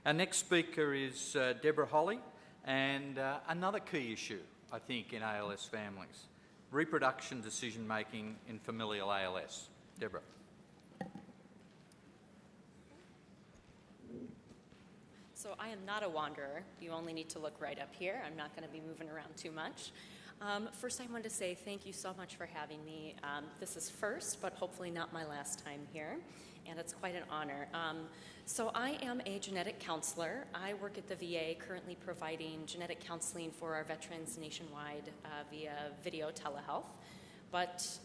Our next speaker is Deborah Holley, and another key issue, I think, in ALS families, reproduction decision-making in familial ALS. Deborah. So I am not a wanderer. You only need to look right up here. I'm not going to be moving around too much. First, I wanted to say thank you so much for having me. This is first, but hopefully not my last time here, and it's quite an honor. So I am a genetic counselor. I work at the VA, currently providing genetic counseling for our veterans nationwide via video telehealth. But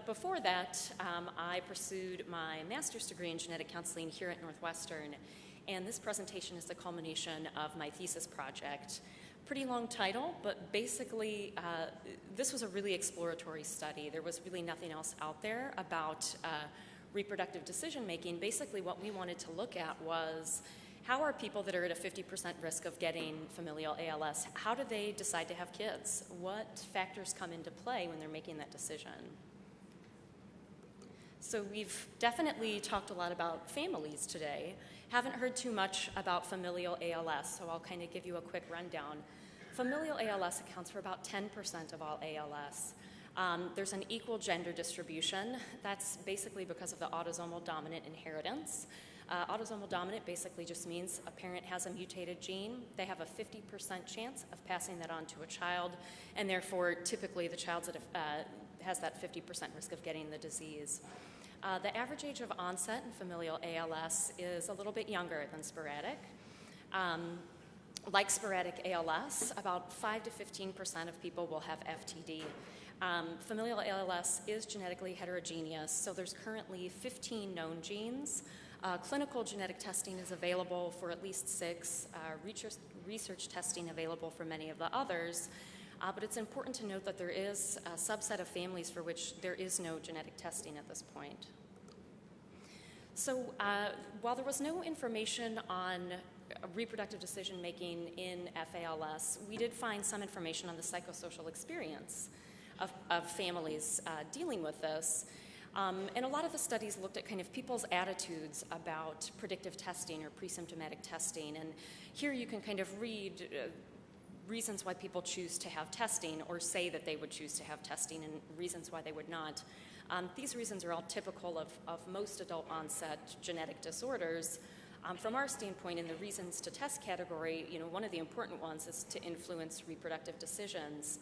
before that, I pursued my master's degree in genetic counseling here at Northwestern, and this presentation is the culmination of my thesis project. Pretty long title, but basically this was a really exploratory study. There was really nothing else out there about reproductive decision-making. Basically what we wanted to look at was how are people that are at a 50% risk of getting familial ALS, how do they decide to have kids? What factors come into play when they're making that decision? So we've definitely talked a lot about families today. Haven't heard too much about familial ALS, so I'll kind of give you a quick rundown. Familial ALS accounts for about 10% of all ALS. There's an equal gender distribution. That's basically because of the autosomal dominant inheritance. Autosomal dominant basically just means a parent has a mutated gene. They have a 50% chance of passing that on to a child, and therefore typically the child that has that 50% risk of getting the disease. The average age of onset in familial ALS is a little bit younger than sporadic. Like sporadic ALS, about 5 to 15% of people will have FTD. Familial ALS is genetically heterogeneous, so there's currently 15 known genes. Clinical genetic testing is available for at least 6, research testing available for many of the others. But it's important to note that there is a subset of families for which there is no genetic testing at this point. So while there was no information on reproductive decision-making in FALS, we did find some information on the psychosocial experience of families dealing with this. And a lot of the studies looked at kind of people's attitudes about predictive testing or pre-symptomatic testing. And here you can kind of read reasons why people choose to have testing or say that they would choose to have testing and reasons why they would not. These reasons are all typical of most adult onset genetic disorders. From our standpoint, in the reasons to test category, one of the important ones is to influence reproductive decisions.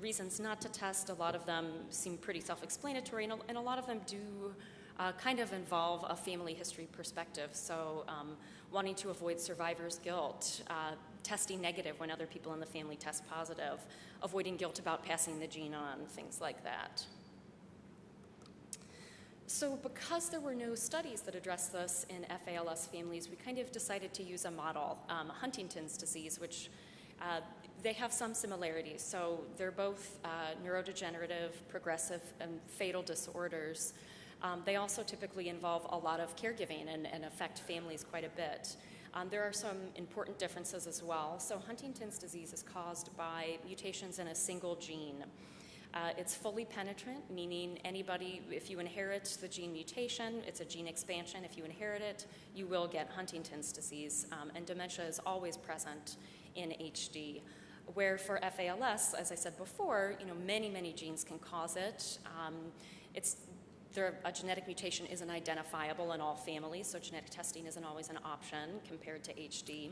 Reasons not to test, a lot of them seem pretty self-explanatory, and a lot of them do kind of involve a family history perspective. So wanting to avoid survivor's guilt, testing negative when other people in the family test positive, avoiding guilt about passing the gene on, things like that. So because there were no studies that addressed this in FALS families, we kind of decided to use a model, Huntington's disease, which they have some similarities. So they're both neurodegenerative, progressive, and fatal disorders. They also typically involve a lot of caregiving and affect families quite a bit. There are some important differences as well. So Huntington's disease is caused by mutations in a single gene. It's fully penetrant, meaning anybody, if you inherit the gene mutation, it's a gene expansion. If you inherit it, you will get Huntington's disease, and dementia is always present in HD. Where for FALS, as I said before, many, many genes can cause it. A genetic mutation isn't identifiable in all families, so genetic testing isn't always an option compared to HD.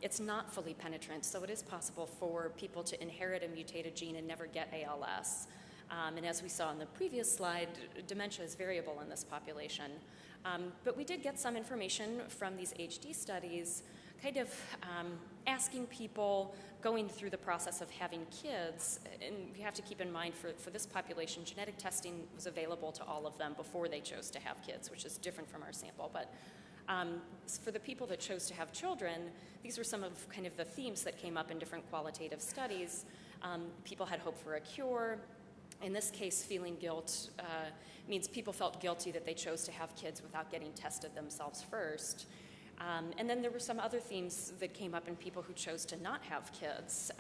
It's not fully penetrant, so it is possible for people to inherit a mutated gene and never get ALS. And as we saw in the previous slide, dementia is variable in this population. But we did get some information from these HD studies, kind of asking people going through the process of having kids, and you have to keep in mind for this population, genetic testing was available to all of them before they chose to have kids, which is different from our sample. But for the people that chose to have children, these were some of kind of the themes that came up in different qualitative studies. People had hope for a cure. In this case, feeling guilt means people felt guilty that they chose to have kids without getting tested themselves first. And then there were some other themes that came up in people who chose to not have kids,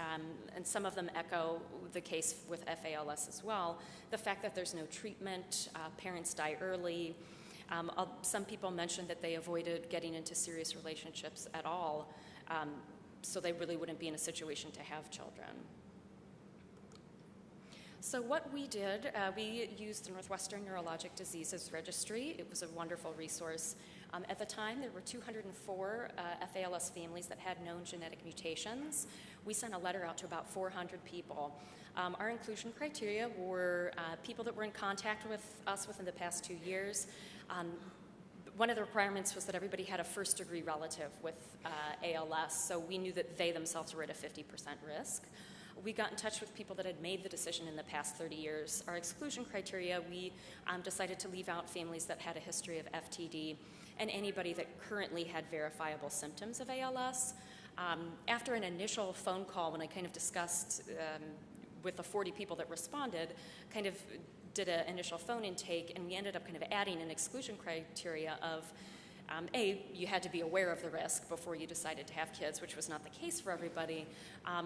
and some of them echo the case with FALS as well. The fact that there's no treatment, parents die early, Some people mentioned that they avoided getting into serious relationships at all, so they really wouldn't be in a situation to have children. So what we did, we used the Northwestern Neurologic Diseases Registry. It was a wonderful resource. At the time, there were 204 FALS families that had known genetic mutations. We sent a letter out to about 400 people. Our inclusion criteria were people that were in contact with us within the past 2 years. One of the requirements was that everybody had a first-degree relative with ALS, so we knew that they themselves were at a 50% risk. We got in touch with people that had made the decision in the past 30 years. Our exclusion criteria, we decided to leave out families that had a history of FTD and anybody that currently had verifiable symptoms of ALS. After an initial phone call, when I kind of discussed with the 40 people that responded, kind of did an initial phone intake, and we ended up kind of adding an exclusion criteria of you had to be aware of the risk before you decided to have kids, which was not the case for everybody.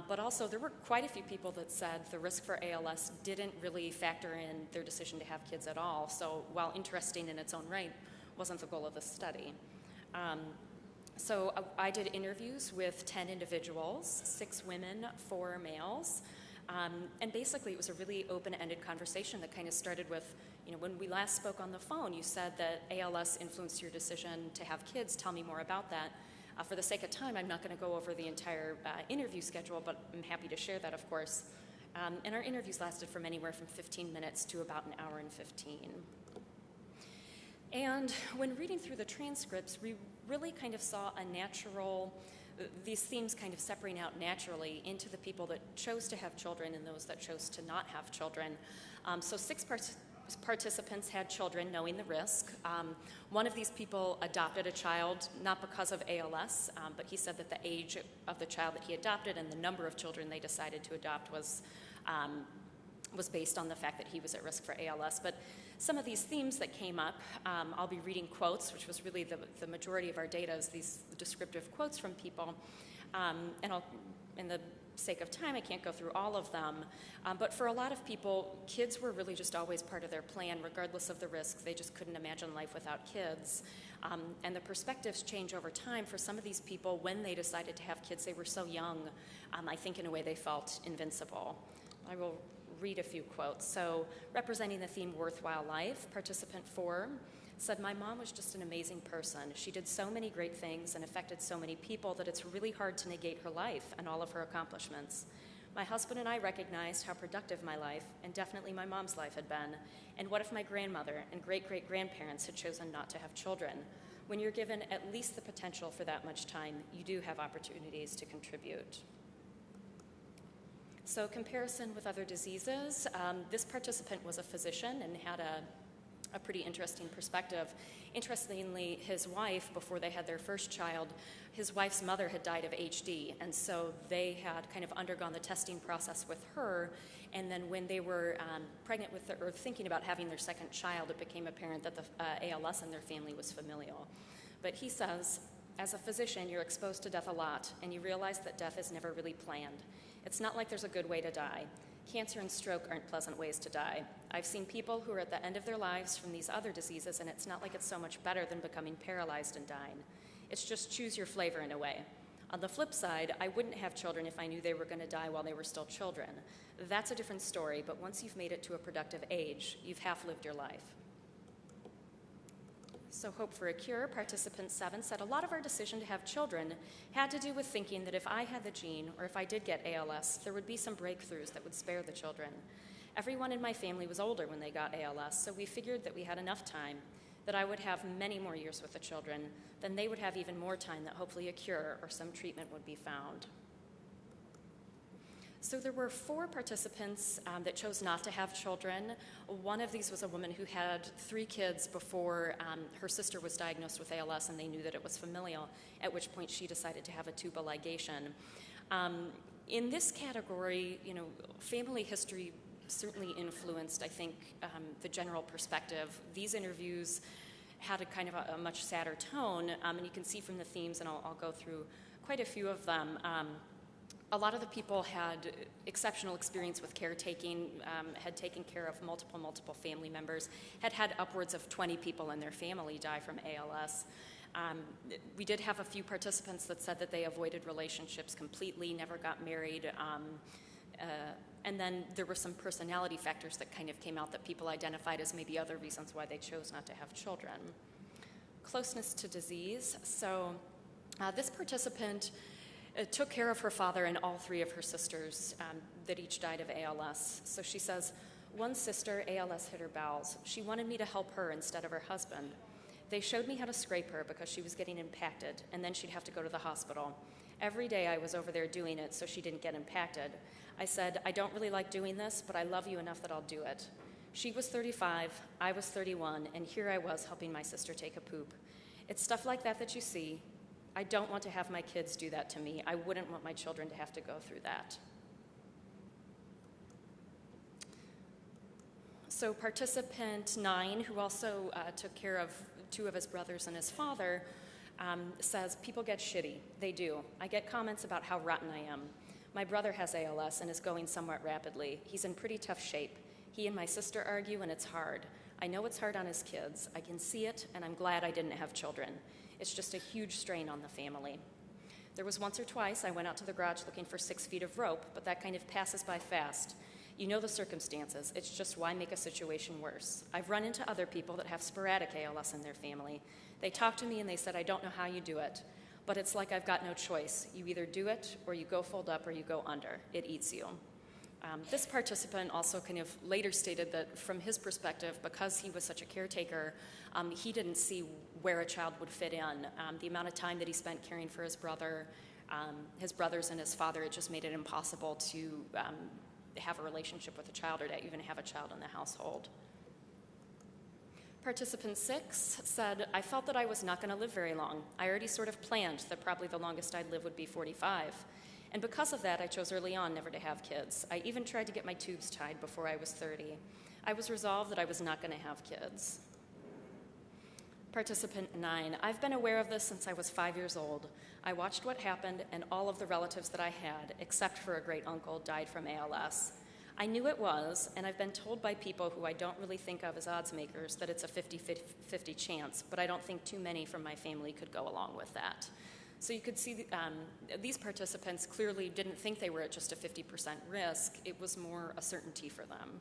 But also, there were quite a few people that said the risk for ALS didn't really factor in their decision to have kids at all. So while interesting in its own right, wasn't the goal of the study. So I did interviews with 10 individuals, 6 women, 4 males. And basically, it was a really open-ended conversation that kind of started with, when we last spoke on the phone, you said that ALS influenced your decision to have kids. Tell me more about that. For the sake of time, I'm not going to go over the entire interview schedule, but I'm happy to share that, of course. And our interviews lasted from anywhere from 15 minutes to about an hour and 15. And when reading through the transcripts, we really kind of saw these themes kind of separating out naturally into the people that chose to have children and those that chose to not have children. So 6 participants had children knowing the risk. One of these people adopted a child, not because of ALS, but he said that the age of the child that he adopted and the number of children they decided to adopt was based on the fact that he was at risk for ALS. But some of these themes that came up, I'll be reading quotes, which was really the majority of our data is these descriptive quotes from people. And in the sake of time, I can't go through all of them. But for a lot of people, kids were really just always part of their plan, regardless of the risk. They just couldn't imagine life without kids. And the perspectives change over time. For some of these people, when they decided to have kids, they were so young, I think in a way they felt invincible. I will read a few quotes. So, representing the theme Worthwhile Life, participant 4 said, "My mom was just an amazing person. She did so many great things and affected so many people that it's really hard to negate her life and all of her accomplishments. My husband and I recognized how productive my life, and definitely my mom's life, had been. And what if my grandmother and great-great-grandparents had chosen not to have children? When you're given at least the potential for that much time, you do have opportunities to contribute." So comparison with other diseases, this participant was a physician and had a pretty interesting perspective. Interestingly, his wife, before they had their first child, his wife's mother had died of HD, and so they had kind of undergone the testing process with her, and then when they were pregnant with or thinking about having their second child, it became apparent that the ALS in their family was familial. But he says, "As a physician, you're exposed to death a lot, and you realize that death is never really planned. It's not like there's a good way to die. Cancer and stroke aren't pleasant ways to die. I've seen people who are at the end of their lives from these other diseases, and it's not like it's so much better than becoming paralyzed and dying. It's just choose your flavor in a way. On the flip side, I wouldn't have children if I knew they were going to die while they were still children. That's a different story, but once you've made it to a productive age, you've half lived your life." So Hope for a Cure, participant 7 said, "A lot of our decision to have children had to do with thinking that if I had the gene or if I did get ALS, there would be some breakthroughs that would spare the children. Everyone in my family was older when they got ALS, so we figured that we had enough time, that I would have many more years with the children, then they would have even more time that hopefully a cure or some treatment would be found." So there were 4 participants that chose not to have children. One of these was a woman who had 3 kids before her sister was diagnosed with ALS, and they knew that it was familial, at which point she decided to have a tubal ligation. In this category, family history certainly influenced, I think, the general perspective. These interviews had a kind of a much sadder tone, and you can see from the themes, and I'll go through quite a few of them. A lot of the people had exceptional experience with caretaking, had taken care of multiple family members, had upwards of 20 people in their family die from ALS. We did have a few participants that said that they avoided relationships completely, never got married, and then there were some personality factors that kind of came out that people identified as maybe other reasons why they chose not to have children. Closeness to disease. So this participant took care of her father and all three of her sisters that each died of ALS. So she says, one sister, ALS hit her bowels. She wanted me to help her instead of her husband. They showed me how to scrape her because she was getting impacted, and then she'd have to go to the hospital. Every day I was over there doing it so she didn't get impacted. I said, I don't really like doing this, but I love you enough that I'll do it. She was 35, I was 31, and here I was helping my sister take a poop. It's stuff like that that you see. I don't want to have my kids do that to me. I wouldn't want my children to have to go through that. So participant 9, who also took care of 2 of his brothers and his father, says, people get shitty. They do. I get comments about how rotten I am. My brother has ALS and is going somewhat rapidly. He's in pretty tough shape. He and my sister argue, and it's hard. I know it's hard on his kids. I can see it, and I'm glad I didn't have children. It's just a huge strain on the family. There was once or twice I went out to the garage looking for 6 feet of rope, but that kind of passes by fast. You know the circumstances. It's just why make a situation worse. I've run into other people that have sporadic ALS in their family. They talk to me and they said, I don't know how you do it, but it's like I've got no choice. You either do it or you go fold up or you go under. It eats you. This participant also kind of later stated that from his perspective, because he was such a caretaker, he didn't see where a child would fit in. The amount of time that he spent caring for his brother, his brothers and his father, it just made it impossible to have a relationship with a child or to even have a child in the household. Participant 6 said, I felt that I was not going to live very long. I already sort of planned that probably the longest I'd live would be 45. And because of that, I chose early on never to have kids. I even tried to get my tubes tied before I was 30. I was resolved that I was not going to have kids. Participant 9, I've been aware of this since I was 5 years old. I watched what happened, and all of the relatives that I had, except for a great uncle, died from ALS. I knew it was, and I've been told by people who I don't really think of as odds makers that it's a 50-50 chance, but I don't think too many from my family could go along with that. So you could see these participants clearly didn't think they were at just a 50% risk. It was more a certainty for them.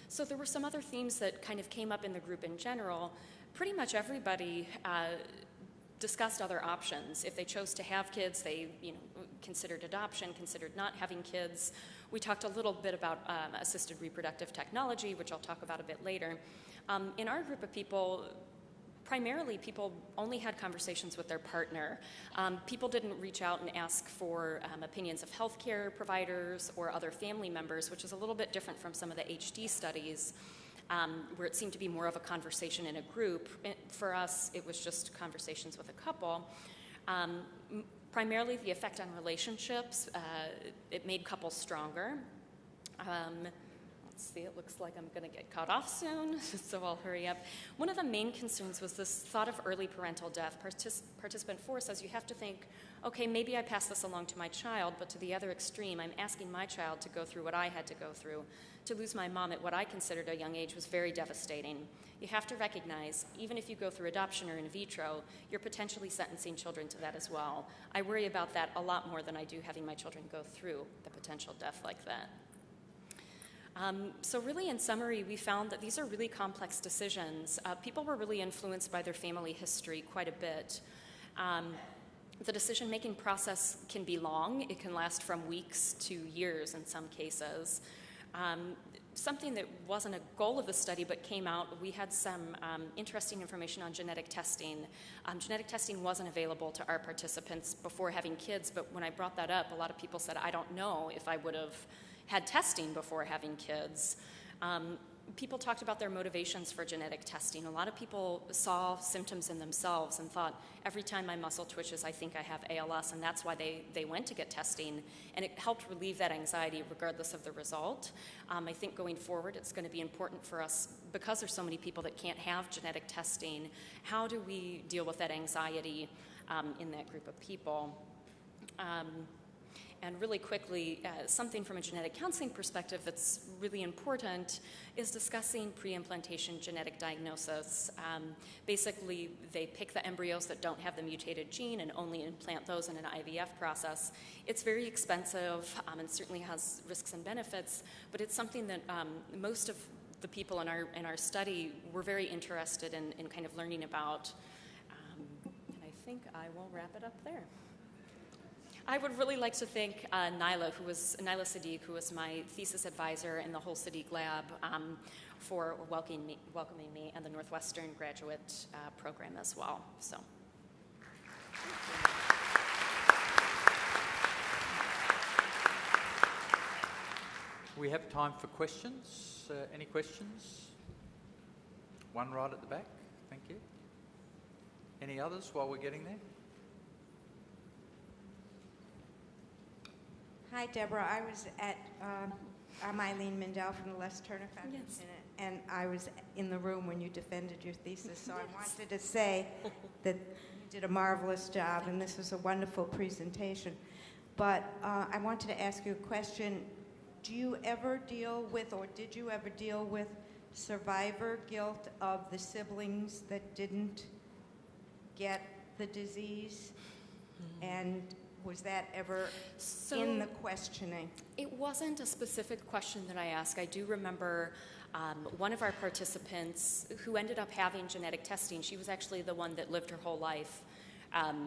So there were some other themes that kind of came up in the group in general. Pretty much everybody discussed other options. If they chose to have kids, they considered adoption, considered not having kids. We talked a little bit about assisted reproductive technology, which I'll talk about a bit later. In our group of people, primarily, people only had conversations with their partner. People didn't reach out and ask for opinions of healthcare providers or other family members, which is a little bit different from some of the HD studies, where it seemed to be more of a conversation in a group. For us, it was just conversations with a couple. Primarily, the effect on relationships, it made couples stronger. Let's see, it looks like I'm going to get cut off soon, so I'll hurry up. One of the main concerns was this thought of early parental death. Participant 4 says you have to think, okay, maybe I pass this along to my child, but to the other extreme, I'm asking my child to go through what I had to go through. To lose my mom at what I considered a young age was very devastating. You have to recognize, even if you go through adoption or in vitro, you're potentially sentencing children to that as well. I worry about that a lot more than I do having my children go through the potential death like that. So really, in summary, we found that these are really complex decisions. People were really influenced by their family history quite a bit. The decision-making process can be long. It can last from weeks to years in some cases. Something that wasn't a goal of the study but came out, we had some interesting information on genetic testing. Genetic testing wasn't available to our participants before having kids, but when I brought that up, a lot of people said, I don't know if I would have had testing before having kids. People talked about their motivations for genetic testing. A lot of people saw symptoms in themselves and thought, every time my muscle twitches, I think I have ALS, and that's why they went to get testing, and it helped relieve that anxiety regardless of the result. I think going forward, it's going to be important for us, because there's so many people that can't have genetic testing, how do we deal with that anxiety in that group of people? And really quickly, something from a genetic counseling perspective that's really important is discussing pre-implantation genetic diagnosis. Basically, they pick the embryos that don't have the mutated gene and only implant those in an IVF process. It's very expensive and certainly has risks and benefits, but it's something that most of the people in our study were very interested in kind of learning about. And I think I will wrap it up there. I would really like to thank Nyla Sadiq, who was my thesis advisor in the whole Sadiq lab, for welcoming me and the Northwestern graduate program as well. So. We have time for questions. Any questions? One right at the back. Thank you. Any others while we're getting there? Hi, Deborah. I was at, I'm Eileen Mindell from the Les Turner Foundation, Yes. and I was in the room when you defended your thesis, so I wanted to say that you did a marvelous job, and this was a wonderful presentation. But I wanted to ask you a question. Do you ever deal with, or did you ever deal with survivor guilt of the siblings that didn't get the disease? And was that ever in the questioning? It wasn't a specific question that I asked. I do remember one of our participants who ended up having genetic testing. She was actually the one that lived her whole life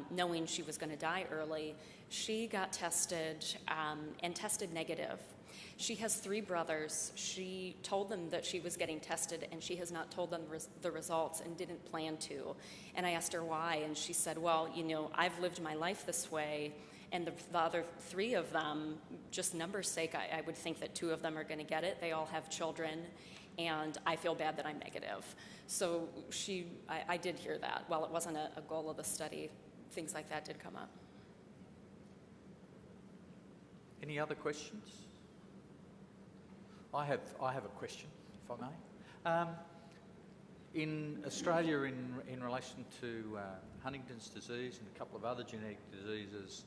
knowing she was going to die early. She got tested and tested negative. She has 3 brothers. She told them that she was getting tested, and she has not told them the results and didn't plan to. And I asked her why, and she said, well, you know, I've lived my life this way, and the other 3 of them, just numbers' sake, I would think that 2 of them are going to get it. They all have children, and I feel bad that I'm negative. So I did hear that. While it wasn't a goal of the study, things like that did come up. Any other questions? I have a question, if I may. In Australia, in relation to Huntington's disease and a couple of other genetic diseases,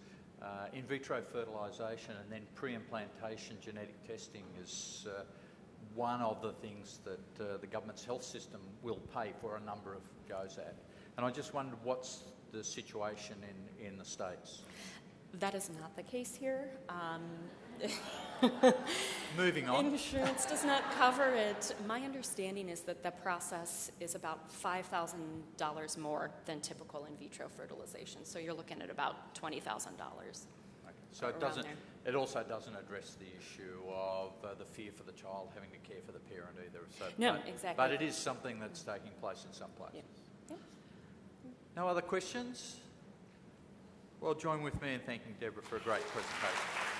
in vitro fertilisation and then pre-implantation genetic testing is one of the things that the government's health system will pay for a number of goes at. And I just wondered what's the situation in the States? That is not the case here. Moving on. Insurance does not cover it. My understanding is that the process is about $5,000 more than typical in vitro fertilization. So you're looking at about $20,000. Okay. So it also doesn't address the issue of the fear for the child having to care for the parent either. So, no, exactly. But it is something that's taking place in some places. Yeah. No other questions? Well, join with me in thanking Deborah for a great presentation.